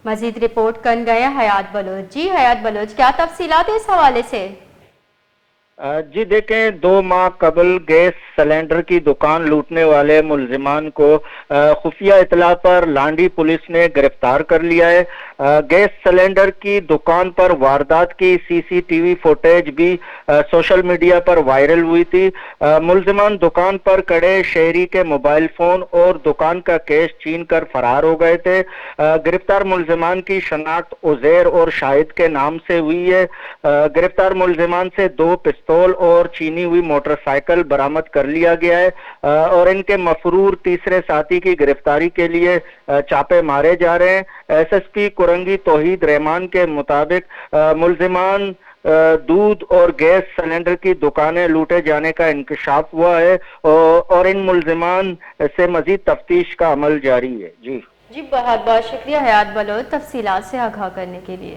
مزید رپورٹ کر گئے حیات بلوچ۔ جی حیات بلوچ، کیا تفصیلات اس حوالے سے؟ جی دیکھیں، 2 ماہ قبل گیس سلنڈر کی دکان لوٹنے والے ملزمان کو خفیہ اطلاع پر لانڈی پولیس نے گرفتار کر لیا ہے۔ گیس سلنڈر کی دکان پر واردات کی سی سی ٹی وی فوٹیج بھی سوشل میڈیا پر وائرل ہوئی تھی۔ ملزمان دکان پر کھڑے شہری کے موبائل فون اور دکان کا کیش چھین کر فرار ہو گئے تھے۔ گرفتار ملزمان کی شناخت عزیر اور شاہد کے نام سے ہوئی ہے۔ گرفتار ملزمان سے 2 پستول اور چھینی ہوئی موٹر سائیکل برآمد کر لیا گیا ہے، اور ان کے مفرور تیسرے ساتھی کی گرفتاری کے لیے چھاپے مارے جا رہے ہیں۔ ایس ایس پی کرنگی توحید رحمان کے مطابق ملزمان دودھ اور گیس سلنڈر کی دکانیں لوٹے جانے کا انکشاف ہوا ہے، اور ان ملزمان سے مزید تفتیش کا عمل جاری ہے۔ جی بہت بہت شکریہ حیات بلوچ، تفصیلات سے آگاہ کرنے کے لیے۔